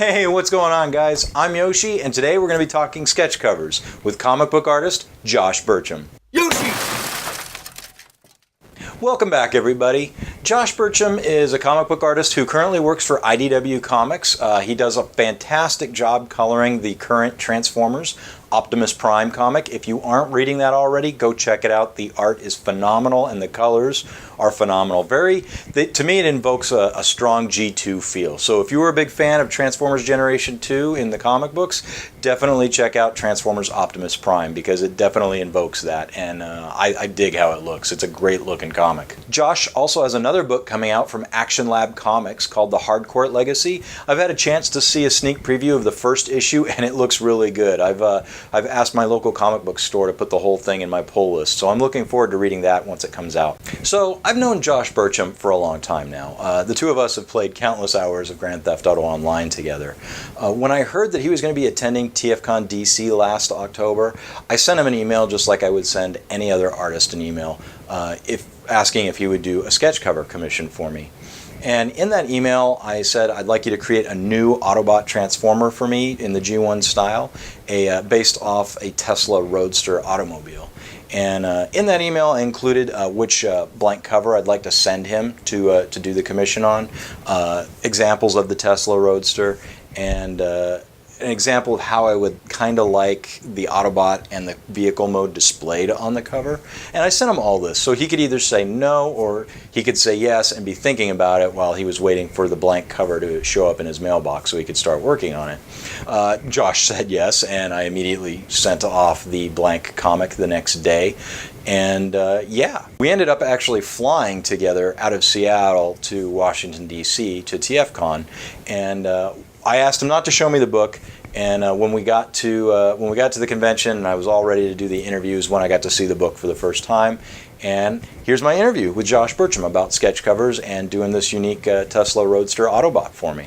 Hey, what's going on, guys? I'm Yoshi, and today we're going to be talking sketch covers with comic book artist Josh Burcham. Yoshi! Welcome back, everybody. Josh Burcham is a comic book artist who currently works for IDW Comics. He does a fantastic job coloring the current Transformers Optimus Prime comic. If you aren't reading that already, go check it out. The art is phenomenal and the colors are phenomenal. To me, it invokes a strong G2 feel. So if you were a big fan of Transformers Generation 2 in the comic books, definitely check out Transformers Optimus Prime because it definitely invokes that, and I dig how it looks. It's a great looking comic. Josh also has another book coming out from Action Lab Comics called the HARDCOURT Legacy. I've had a chance to see a sneak preview of the first issue and it looks really good. I've asked my local comic book store to put the whole thing in my pull list, so I'm looking forward to reading that once it comes out. So I've known Josh Burcham for a long time now. The two of us have played countless hours of Grand Theft Auto Online together. When I heard that he was going to be attending TFCon DC last October, I sent him an email just like I would send any other artist an email, asking if he would do a sketch cover commission for me. And in that email, I said, I'd like you to create a new Autobot Transformer for me in the G1 style, based off a Tesla Roadster automobile. And in that email, I included which blank cover I'd like to send him to do the commission on, examples of the Tesla Roadster, and an example of how I would kind of like the Autobot and the vehicle mode displayed on the cover. And I sent him all this, so he could either say no or he could say yes and be thinking about it while he was waiting for the blank cover to show up in his mailbox so he could start working on it. Josh said yes, and I immediately sent off the blank comic the next day. And yeah, we ended up actually flying together out of Seattle to Washington, D.C. to TFCon, and I asked him not to show me the book, and when we got to the convention and I was all ready to do the interviews, when I got to see the book for the first time. And here's my interview with Josh Burcham about sketch covers and doing this unique Tesla Roadster Autobot for me.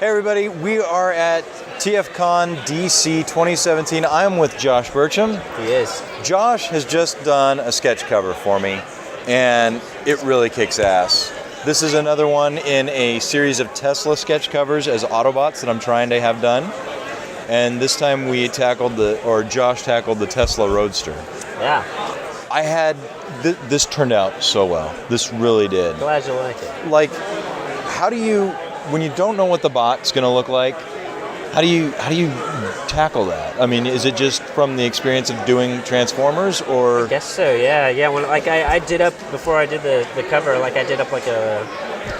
Hey everybody, we are at TFCon DC 2017. I'm with Josh Burcham. He is. Josh has just done a sketch cover for me, and it really kicks ass. This is another one in a series of Tesla sketch covers as Autobots that I'm trying to have done. And this time Josh tackled the Tesla Roadster. Yeah. This turned out so well. This really did. Glad you like it. Like, how do you, when you don't know what the bot's going to look like, how do you tackle that? I mean, is it just from the experience of doing Transformers, or? I guess so. Yeah. When I did up before I did the cover, I did up like a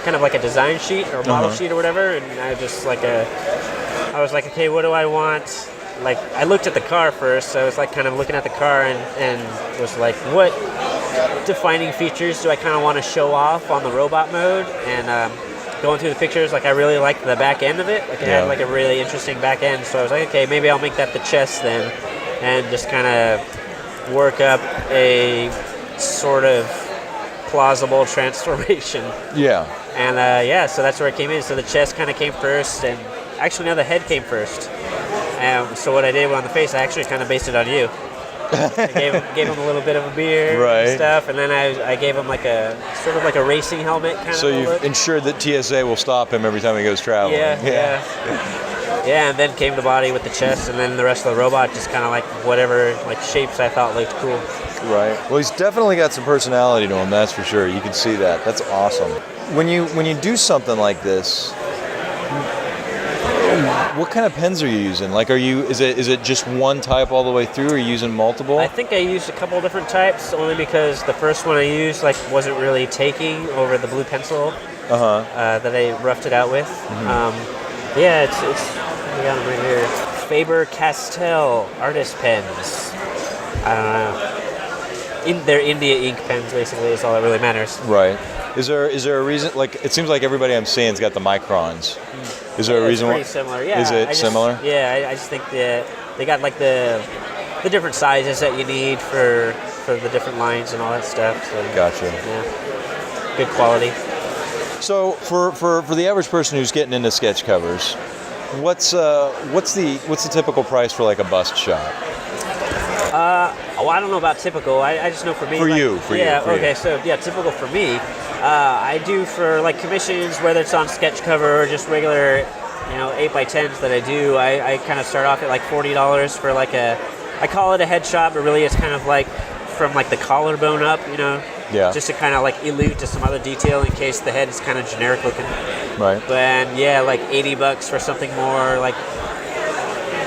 kind of like a design sheet or model sheet or whatever, and I was like, okay, what do I want? Like, I looked at the car first, so I was like kind of looking at the car and was like, what defining features do I kind of want to show off on the robot mode? And going through the pictures, I really liked the back end of it. It had a really interesting back end, so I was like, okay, maybe I'll make that the chest then, and just kind of work up a sort of plausible transformation. Yeah. And so that's where it came in. So the chest kind of came first, and actually now the head came first. So what I did on the face, I actually kind of based it on you. I gave him a little bit of a beard and stuff, and then I gave him like a sort of like a racing helmet kind of. So you've look. ensured that TSA will stop him every time he goes traveling. Yeah, and then came the body with the chest, and then the rest of the robot just kind of like whatever shapes I thought looked cool. Right. Well, he's definitely got some personality to him, that's for sure. You can see that. That's awesome. When you do something like this, what kind of pens are you using? Is it just one type all the way through, or are you using multiple? I think I used a couple different types, only because the first one I used wasn't really taking over the blue pencil that I roughed it out with. Mm-hmm. It's I got them right here. Faber-Castell artist pens. I don't know. They're India ink pens, basically. Is all that really matters. Right. Is there a reason? It seems like everybody I'm seeing's got the microns. Is there a reason why? It's pretty similar. Yeah. Is it similar? Yeah, I just think that they got the different sizes that you need for the different lines and all that stuff. So, gotcha. Yeah. Good quality. So for the average person who's getting into sketch covers, what's the typical price for a bust shot? I don't know about typical. I just know for me. Typical for me. I do for commissions, whether it's on sketch cover or just regular 8x10s that I do, I kind of start off at like $40 for like I call it a headshot, but really it's kind of like from like the collarbone up, Yeah. just to kind of like allude to some other detail in case the head is kind of generic looking. Right. But yeah, like $80 for something more like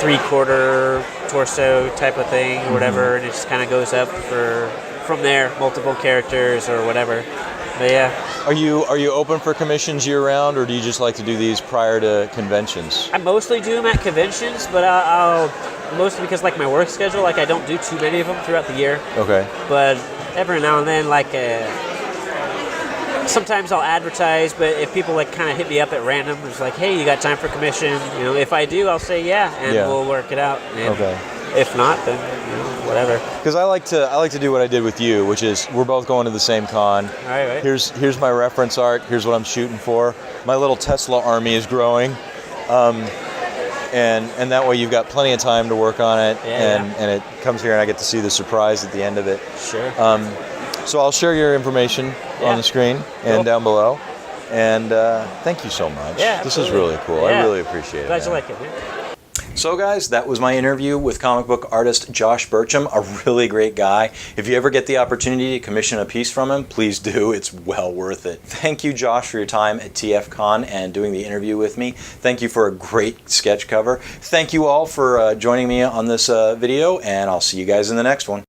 3/4 torso type of thing or whatever, and it just kind of goes up from there, multiple characters or whatever. But yeah. Are you open for commissions year round, or do you just like to do these prior to conventions? I mostly do them at conventions, but I'll mostly because like my work schedule, like I don't do too many of them throughout the year. Okay. But every now and then, like sometimes I'll advertise, but if people like kind of hit me up at random, it's like, hey, you got time for commission? If I do, I'll say yeah, and we'll work it out. And okay. If not, then whatever. Because I like to do what I did with you, which is we're both going to the same con. Right. Here's my reference art. Here's what I'm shooting for. My little Tesla army is growing, and that way you've got plenty of time to work on it, and it comes here and I get to see the surprise at the end of it. Sure. So I'll share your information on the screen and down below. And thank you so much. Yeah, this is really cool. Yeah. I really appreciate it. Glad you like it, man. So guys, that was my interview with comic book artist Josh Burcham, a really great guy. If you ever get the opportunity to commission a piece from him, please do. It's well worth it. Thank you, Josh, for your time at TFCon and doing the interview with me. Thank you for a great sketch cover. Thank you all for joining me on this video, and I'll see you guys in the next one.